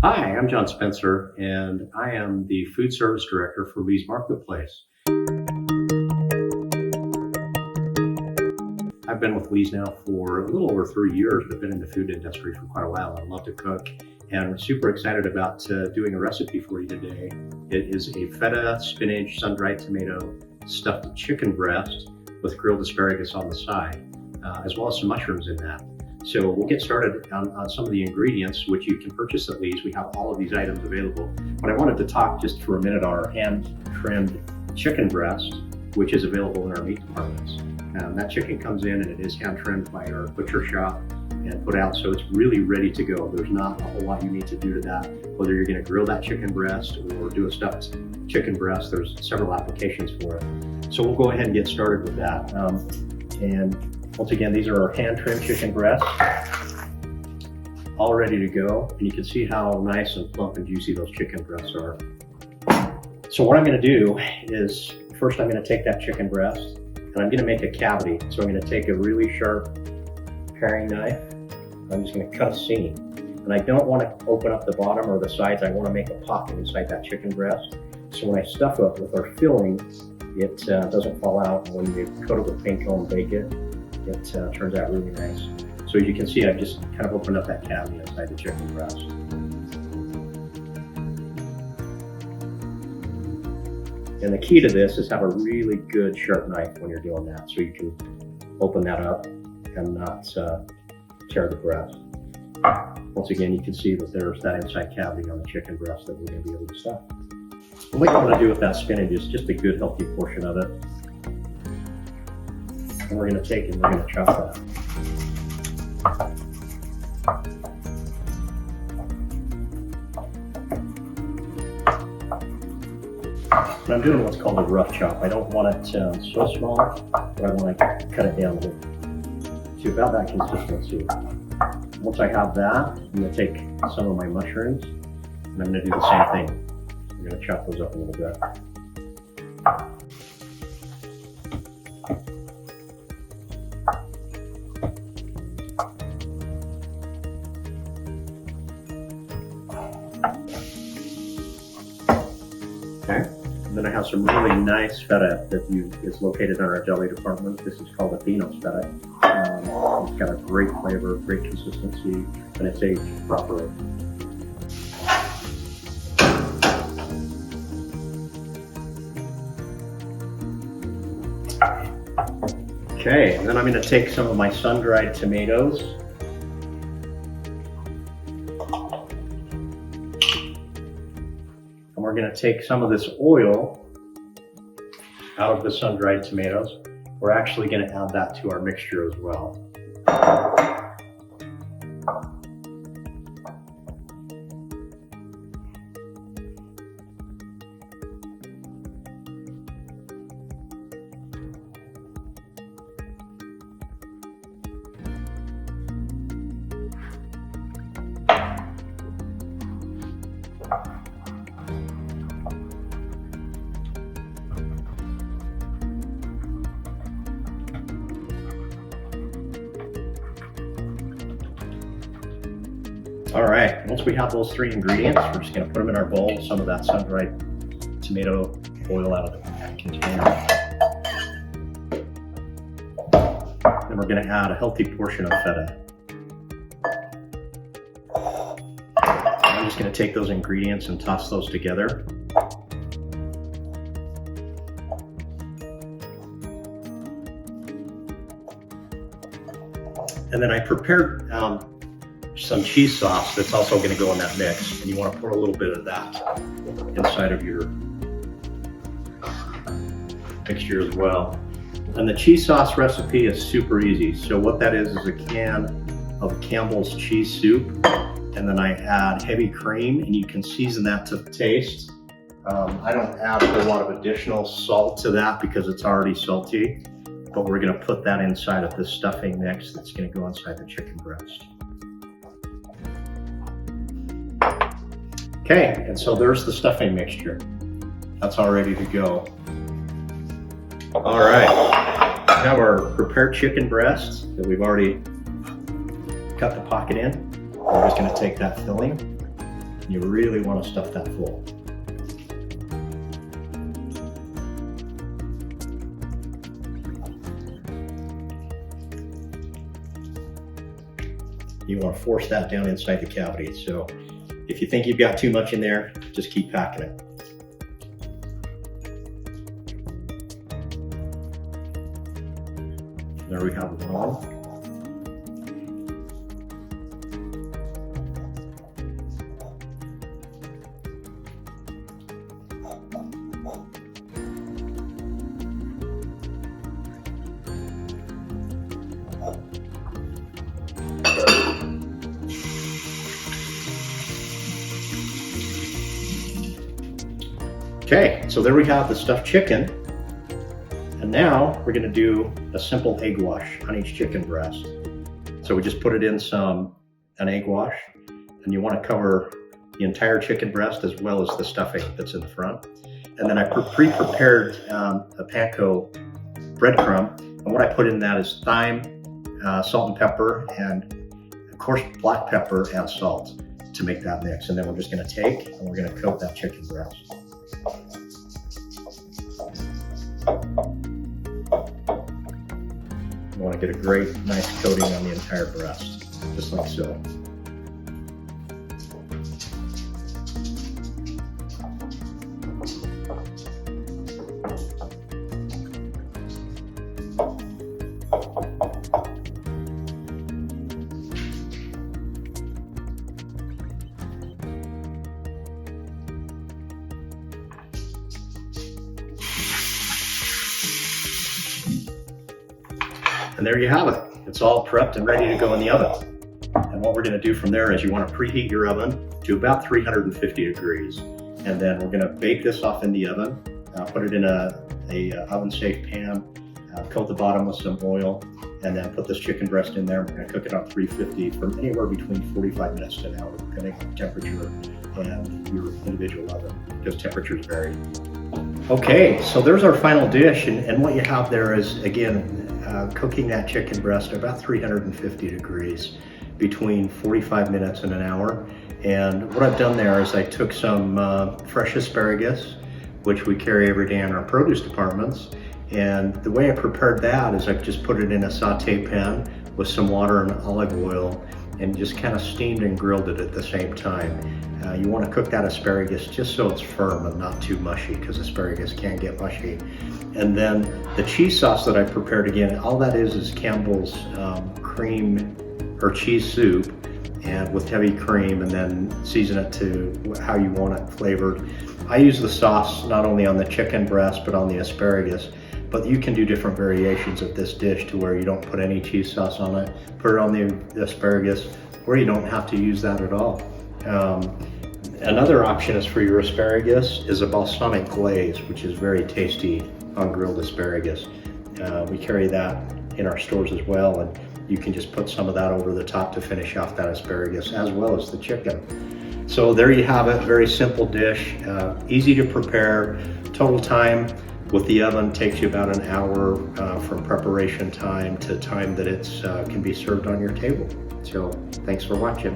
Hi, I'm John Spencer, and I am the Food Service Director for Lee's Marketplace. I've been with Lee's now for a little over 3 years, but been in the food industry for quite a while. I love to cook, and I'm super excited about doing a recipe for you today. It is a feta, spinach, sun-dried tomato, stuffed chicken breast with grilled asparagus on the side, as well as some mushrooms in that. So we'll get started on some of the ingredients, which you can purchase at Lee's. We have all of these items available. But I wanted to talk just for a minute on our hand-trimmed chicken breast, which is available in our meat departments. That chicken comes in and it is hand-trimmed by our butcher shop and put out, so it's really ready to go. There's not a whole lot you need to do to that. Whether you're going to grill that chicken breast or do a stuffed chicken breast, there's several applications for it. So we'll go ahead and get started with that. And once again, these are our hand-trimmed chicken breasts, all ready to go. And you can see how nice and plump and juicy those chicken breasts are. So what I'm going to do is, first I'm going to take that chicken breast and I'm going to make a cavity. So I'm going to take a really sharp paring knife. I'm just going to cut a seam. And I don't want to open up the bottom or the sides. I want to make a pocket inside that chicken breast. So when I stuff it with our filling, it doesn't fall out. And when you coat it with Panko and bake it, it turns out really nice. So as you can see, I've just kind of opened up that cavity inside the chicken breast. And the key to this is have a really good sharp knife when you're doing that, so you can open that up and not tear the breast. Once again, you can see that there's that inside cavity on the chicken breast that we're going to be able to stuff. What I want to do with that spinach is just a good healthy portion of it. And we're going to take and we're going to chop that. And I'm doing what's called a rough chop. I don't want it so small, but I want to cut it down a little to about that consistency. Once I have that, I'm going to take some of my mushrooms and I'm going to do the same thing. I'm going to chop those up a little bit. Okay, and then I have some really nice feta that is located in our deli department. This is called a Thyme feta. It's got a great flavor, great consistency, and it's aged properly. Okay, and then I'm going to take some of my sun-dried tomatoes. And we're going to take some of this oil out of the sun-dried tomatoes. We're actually going to add that to our mixture as well. All right, once we have those three ingredients, we're just going to put them in our bowl, some of that sun-dried tomato oil out of the container. Then we're going to add a healthy portion of feta. I'm just going to take those ingredients and toss those together. And then I prepared some cheese sauce that's also going to go in that mix, and you want to pour a little bit of that inside of your mixture as well. And the cheese sauce recipe is super easy. So what that is a can of Campbell's cheese soup, and then I add heavy cream, and you can season that to taste. I don't add a lot of additional salt to that because it's already salty, but we're going to put that inside of this stuffing mix that's going to go inside the chicken breast. Okay, and so there's the stuffing mixture. That's all ready to go. All right, we have our prepared chicken breasts that we've already cut the pocket in. We're just going to take that filling You really want to stuff that full. You want to force that down inside the cavity. So if you think you've got too much in there, just keep packing it. There we have one. Okay, so there we have the stuffed chicken. And now we're gonna do a simple egg wash on each chicken breast. So we just put it in an egg wash, and you wanna cover the entire chicken breast as well as the stuffing that's in the front. And then I pre-prepared a Panko breadcrumb. And what I put in that is thyme, salt and pepper, and of course black pepper and salt to make that mix. And then we're just gonna take and we're gonna coat that chicken breast. You want to get a great, nice coating on the entire breast, just like so. And there you have it. It's all prepped and ready to go in the oven. And what we're gonna do from there is you wanna preheat your oven to about 350 degrees. And then we're gonna bake this off in the oven, put it in a oven-safe pan, coat the bottom with some oil, and then put this chicken breast in there. We're gonna cook it on 350 for anywhere between 45 minutes to an hour, depending on temperature and your individual oven, because temperatures vary. Okay, so there's our final dish, and what you have there is, again, cooking that chicken breast at about 350 degrees between 45 minutes and an hour. And what I've done there is I took some fresh asparagus, which we carry every day in our produce departments. And the way I prepared that is I just put it in a saute pan with some water and olive oil and just kind of steamed and grilled it at the same time. You want to cook that asparagus just so it's firm and not too mushy, because asparagus can get mushy. And then the cheese sauce that I prepared, again, all that is Campbell's cream or cheese soup, and with heavy cream, and then season it to how you want it flavored. I use the sauce not only on the chicken breast but on the asparagus, but you can do different variations of this dish to where you don't put any cheese sauce on it, put it on the asparagus, or you don't have to use that at all. Another option is for your asparagus is a balsamic glaze, which is very tasty on grilled asparagus. We carry that in our stores as well, and you can just put some of that over the top to finish off that asparagus as well as the chicken. So there you have it, very simple dish, easy to prepare. Total time with the oven takes you about an hour from preparation time to time that it's can be served on your table. So thanks for watching.